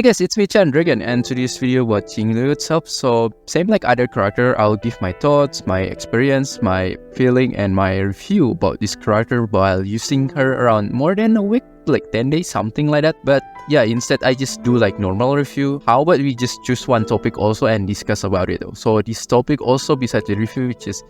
Hey guys, it's me Chandra again, and today's video about Jingliu itself. So same like other character, I'll give my thoughts, my experience, my feeling, and my review about this character while using her around more than a week, like 10 days, something like that. But yeah, instead I just do like normal review. How about we just choose one topic also and discuss about it though. So this topic also besides the review, which is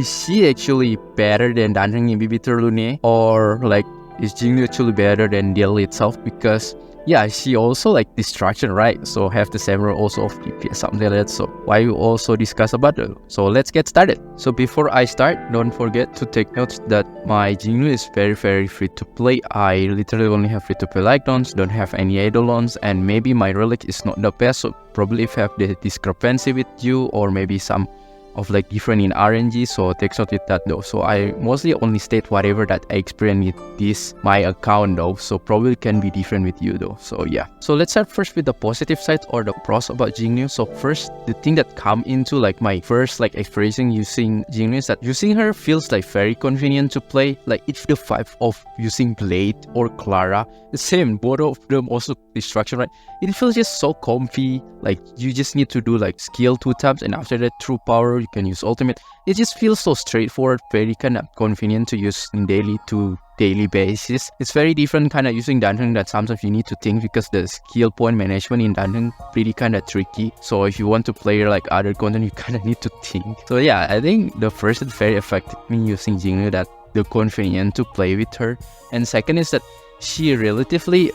she actually better than Dan Heng Imbibitor Lunae, or like is Jingliu actually better than DHIL itself? Because yeah, she also like distraction, right? So have the same role also of DPS, something like that. So why you also discuss about it? So let's get started. So before I start, don't forget to take notes that my Jingliu is very free to play. I literally only have free to play icons, don't have any eidolons, and maybe my relic is not the best. So probably if I have the discrepancy with you, or maybe some of like different in RNG, so take note with that though. So I mostly only state whatever that I experience with this my account though, so probably can be different with you though. So yeah, so let's start first with the positive side or the pros about Jingliu. So first, the thing that come into like my first like experience using Jingliu is that using her feels like very convenient to play. Like it's the vibe of using Blade or Clara, the same, both of them also destruction, right? It feels just so comfy. Like you just need to do like skill 2 times, and after that true power you can use ultimate. It just feels so straightforward, very kind of convenient to use in daily basis. It's very different kind of using Dan Heng that sometimes you need to think, because the skill point management in Dan Heng pretty kind of tricky. So if you want to play like other content, you kind of need to think. So yeah, I think the first is very effective me using Jingliu, that the convenient to play with her. And second is that she relatively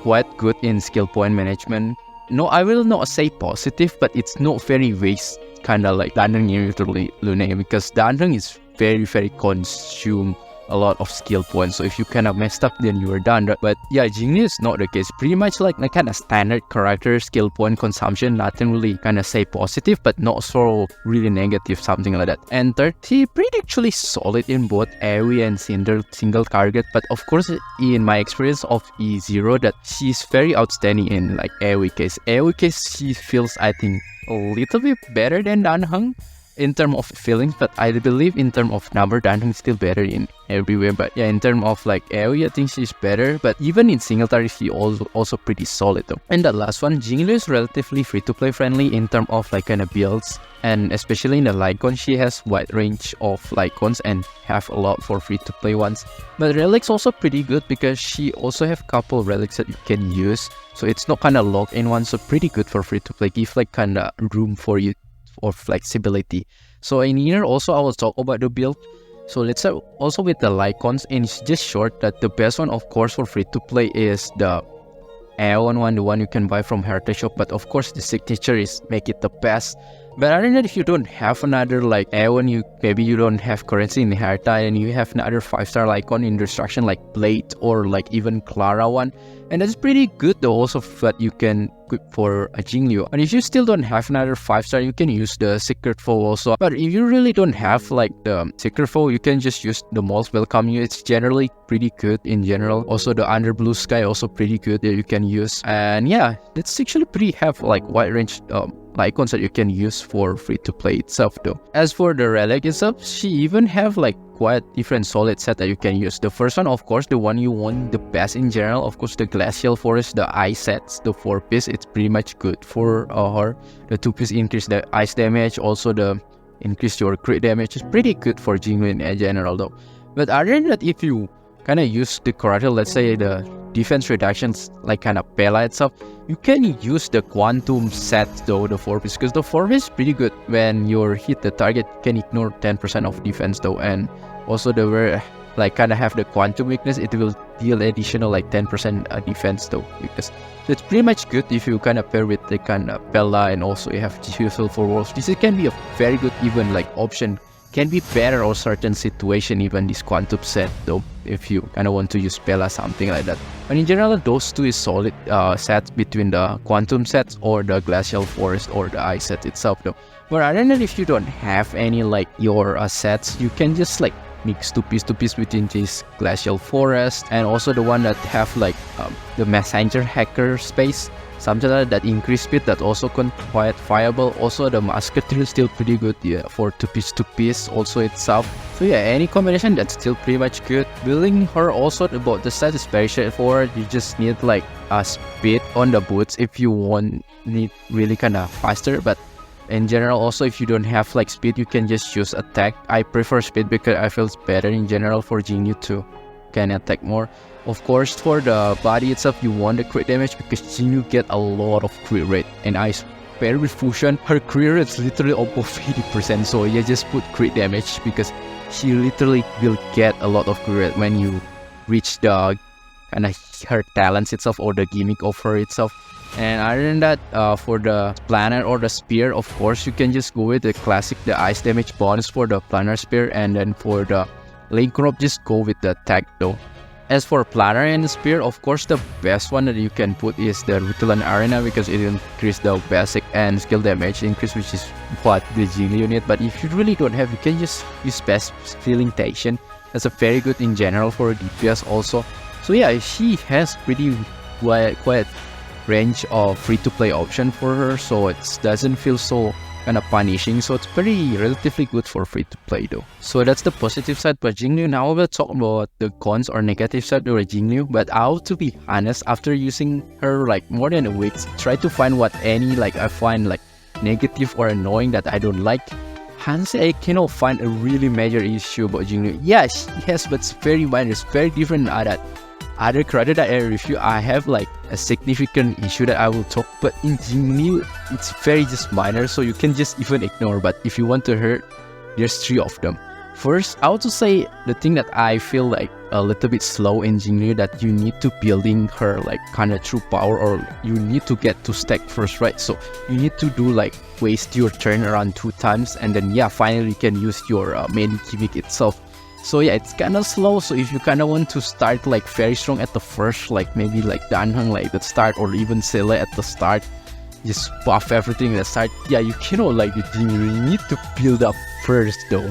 quite good in skill point management. No, I will not say positive, but it's not very waste kind of like Dan Heng Imbibitor Lunae, because Dan Heng is very consume a lot of skill points. So if you kind of messed up, then you are done. But yeah, Jingliu is not the case. Pretty much like a kind of standard character skill point consumption. Nothing really kind of say positive, but not so really negative, something like that. And third, he pretty actually solid in both AoE and single target. But of course, in my experience of E0, that she's very outstanding in like AoE case. AoE case, she feels, I think, a little bit better than Dan Heng in terms of feelings, but I believe in terms of number, Dan Heng is still better in everywhere. But yeah, in terms of like AoE, I think she's better. But even in single target, she also pretty solid though. And the last one, Jingliu is relatively free to play friendly in terms of like kind of builds, and especially in the Lycon, she has wide range of Lycons and have a lot for free to play ones. But relics also pretty good, because she also have couple relics that you can use, so it's not kind of locked in one. So pretty good for free to play, give like kind of room for you or flexibility. So in here also I will talk about the build. So let's start also with the Lycons, and it's just short that the best one of course for free to play is the Aeon one, the one you can buy from Heritage Shop. But of course the signature is make it the best. But other than that, if you don't have another like Aeon, maybe you don't have currency in Herta, and you have another 5-star Lycon in Destruction like Blade or like even Clara one, and that's pretty good though also that you can equip for a Jingliu. And if you still don't have another 5-star, you can use the Secret Foe also. But if you really don't have like the Secret Foe, you can just use the Most Welcome You. It's generally pretty good in general. Also the Under Blue Sky also pretty good that you can use. And yeah, that's actually pretty have like wide range Lycons that you can use for free to play itself though. As for the relic itself, she even have like quite different solid set that you can use. The first one, of course, the one you want the best in general, of course, the Glacial Forest, the ice sets, the 4-piece, it's pretty much good for her. The 2-piece increase the ice damage, also the increase your crit damage is pretty good for Jingliu in general though. But other than that, if you kind of use the character, let's say the defense reductions like kind of Pela itself, you can use the quantum set though, the 4-piece, because the 4-piece is pretty good. When you hit the target, you can ignore 10% of defense though. And also the where like kind of have the quantum weakness, it will deal additional like 10% defense though, because so it's pretty much good if you kind of pair with the kind of Pela, and also you have DHIL for Wolves. This can be a very good even like option, can be better or certain situation even this quantum set though, if you kind of want to use Pela, something like that. But in general, those two is solid sets between the quantum sets or the Glacial Forest or the ice set itself though. But other than that, if you don't have any like your sets, you can just like mix 2-piece between this Glacial Forest and also the one that have like the Messenger Hacker space, something like that increase speed, that also quite viable. Also the Musketeer is still pretty good, yeah, for 2-piece also itself. So yeah, any combination that's still pretty much good. Building her also about the set is very straightforward. You just need like speed on the boots if you want it really kind of faster, but in general also if you don't have like speed you can just use attack. I prefer speed because I feel it's better in general for Jingliu to can attack more. Of course for the body itself you want the crit damage because Jingliu get a lot of crit rate, and I paired with Fusion her crit rate is literally above 80%, so yeah, just put crit damage because she literally will get a lot of crit rate when you reach the kind of her talents itself or the gimmick of her itself. And other than that, for the planner or the spear, of course you can just go with the classic, the ice damage bonus for the planner spear, and then for the link crop just go with the attack though. As for planner and the spear, of course the best one that you can put is the Rutilan Arena because it increases the basic and skill damage increase, which is what the Jingliu need. But if you really don't have, you can just use best feeling Tation. That's a very good in general for DPS also. So yeah, she has pretty quite range of free-to-play option for her, so it doesn't feel so kind of punishing, so it's pretty relatively good for free-to-play though. So that's the positive side about Jingliu. Now we'll talk about the cons or negative side of Jingliu. But I'll, to be honest, after using her like more than a week, try to find what any like I find like negative or annoying that I don't like. Honestly, I cannot find a really major issue about Jingliu. Yeah, she has, but it's very minor. It's very different than other character that I review. I have like a significant issue that I will talk, but in Jingliu it's very just minor, so you can just even ignore. But if you want to hurt, there's 3 of them. First, I would say the thing that I feel like a little bit slow in Jingliu, that you need to building her like kind of true power, or you need to get to stack first, right? So you need to do like waste your turn around 2 times, and then yeah, finally you can use your main gimmick itself. So yeah, it's kind of slow. So if you kind of want to start like very strong at the first, like maybe like Dan Heng like the start, or even Sele at the start, just buff everything at the start, yeah, you cannot like the Jingliu. You need to build up first though.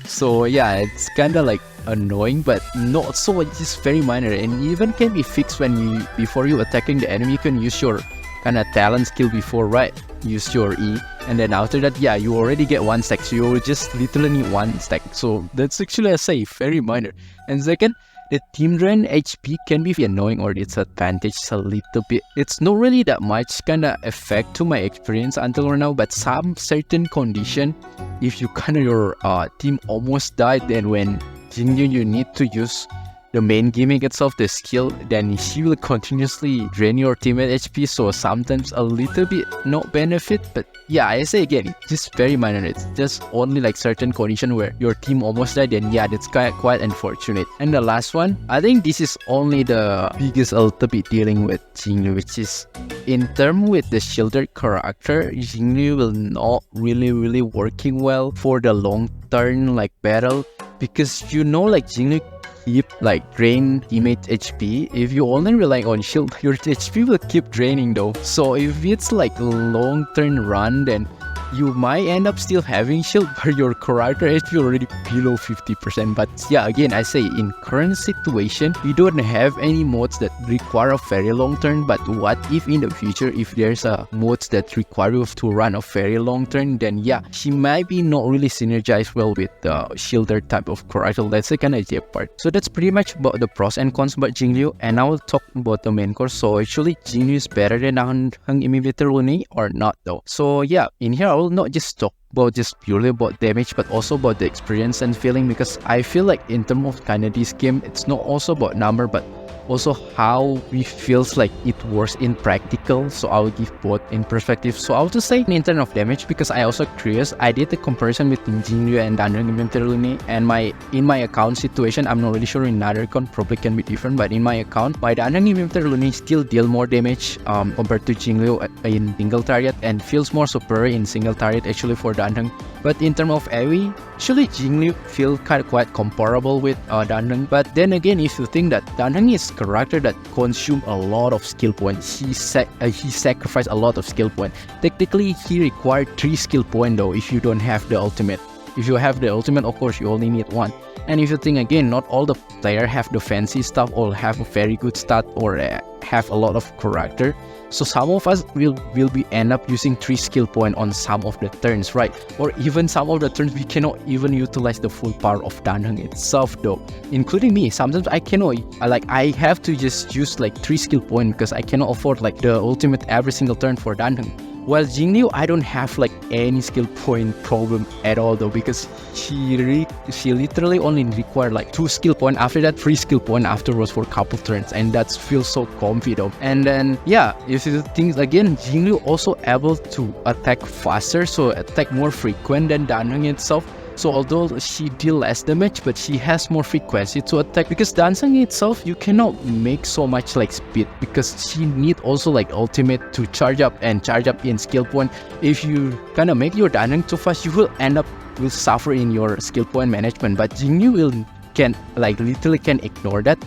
So yeah, it's kind of like annoying, but not so, it's just very minor, and even can be fixed when you, before you attacking the enemy, you can use your kind of talent skill before, right? Use your E, and then after that, yeah, you already get 1 stack, so you just literally need 1 stack. So that's actually, I say, very minor. And second, the team drain HP can be annoying or disadvantage a little bit. It's not really that much kind of effect to my experience until right now, but some certain condition, if you kind of your team almost died, then when Jingliu you need to use the main gimmick itself, the skill, then she will continuously drain your teammate HP, so sometimes a little bit not benefit. But yeah, I say again, it's just very minor. It's just only like certain condition where your team almost died, then yeah, that's quite unfortunate. And the last one, I think this is only the biggest a little bit dealing with Jingliu, which is in term with the shielded character, Jingliu will not really working well for the long term like battle, because you know like Jingliu keep like drain teammate HP. If you only rely on shield, your HP will keep draining though. So if it's like a long term run, then you might end up still having shield, but your character HP already below 50%. But yeah, again, I say in current situation, we don't have any modes that require a very long turn. But what if in the future, if there's a modes that require you to run a very long turn, then yeah, she might be not really synergized well with the shielder type of character. That's the kind of J part. So that's pretty much about the pros and cons about Jingliu, and I will talk about the main course. So actually, Jingliu is better than Dan Heng Imbibitor Lunae or not though. So yeah, in here I will not just talk about just purely about damage, but also about the experience and feeling, because I feel like in terms of kind of this game, it's not also about number, but also how it feels like it works in practical. So I'll give both in perspective. So I'll just say in terms of damage, because I also curious, I did the comparison between Jingliu and Dan Heng Imbibitor Lunae, and in my account situation, I'm not really sure in another account probably can be different, but in my account, my Dan Heng Imbibitor Lunae still deal more damage compared to Jingliu in single target, and feels more superior in single target actually for Dan Heng. But in terms of AoE, actually Jingliu feel quite comparable with Dan Heng. But then again, if you think that Dan Heng is a character that consume a lot of skill points, he sacrificed a lot of skill points. Technically, he required 3 skill points though if you don't have the ultimate. If you have the ultimate, of course, you only need 1. And if you think again, not all the player have the fancy stuff or have a very good stat or have a lot of character. So some of us will be end up using 3 skill point on some of the turns, right? Or even some of the turns we cannot even utilize the full power of Dan Heng itself though. Including me, sometimes I cannot, I have to just use like 3 skill point because I cannot afford like the ultimate every single turn for Dan Heng. While Jingliu, I don't have like any skill point problem at all though, because she literally only required like 2 skill point, after that 3 skill point afterwards for a couple turns, and that feels so comfy though. And then yeah, if you think again, Jingliu also able to attack faster, so attack more frequent than Dan Heng itself. So although she deal less damage, but she has more frequency to attack, because Dan Heng itself, you cannot make so much like speed, because she need also like ultimate to charge up and charge up in skill point. If you kind of make your Dan Heng too fast, you will end up suffer in your skill point management. But Jingliu can like literally can ignore that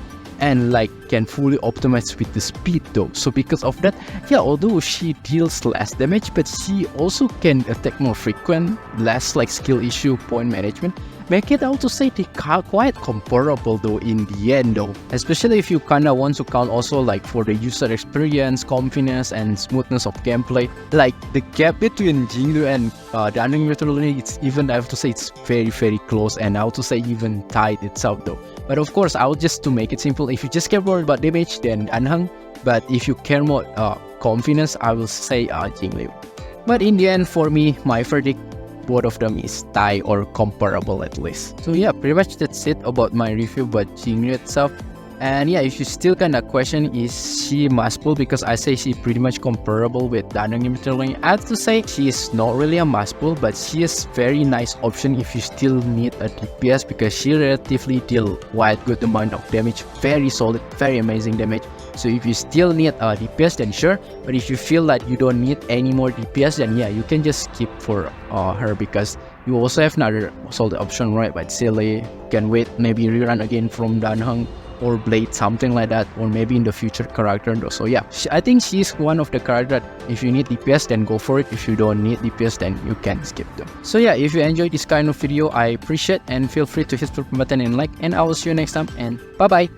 and like can fully optimize with the speed though. So because of that, yeah, although she deals less damage, but she also can attack more frequent, less like skill issue point management, make it out to say they are quite comparable though in the end though. Especially if you kinda want to count also like for the user experience, confidence and smoothness of gameplay. Like the gap between Jingliu and Dan Heng Imbibitor Lunae, it's even, I have to say, it's very close, and I have to say even tight itself though. But of course, I would just to make it simple, if you just care more about damage, then Dan Heng. But if you care more confidence, I will say Jingliu. But in the end, for me, my verdict, both of them is tie or comparable at least. So yeah, pretty much that's it about my review about Jingliu itself. And yeah, if you still kinda question is she must pull, because I say she pretty much comparable with Dan Heng Imbibitor Lunae, I have to say she is not really a must pull, but she is very nice option if you still need a DPS, because she relatively deal quite good amount of damage, very solid, very amazing damage. So if you still need a DPS, then sure. But if you feel that you don't need any more DPS, then yeah, you can just skip for her, because you also have another solid option, right? But silly, you can wait, maybe rerun again from Dan Heng or Blade, something like that, or maybe in the future character though. So yeah, I think she's one of the characters that if you need DPS, then go for it. If you don't need DPS, then you can skip them. So yeah, if you enjoyed this kind of video, I appreciate, and feel free to hit the button and like, and I will see you next time, and bye bye.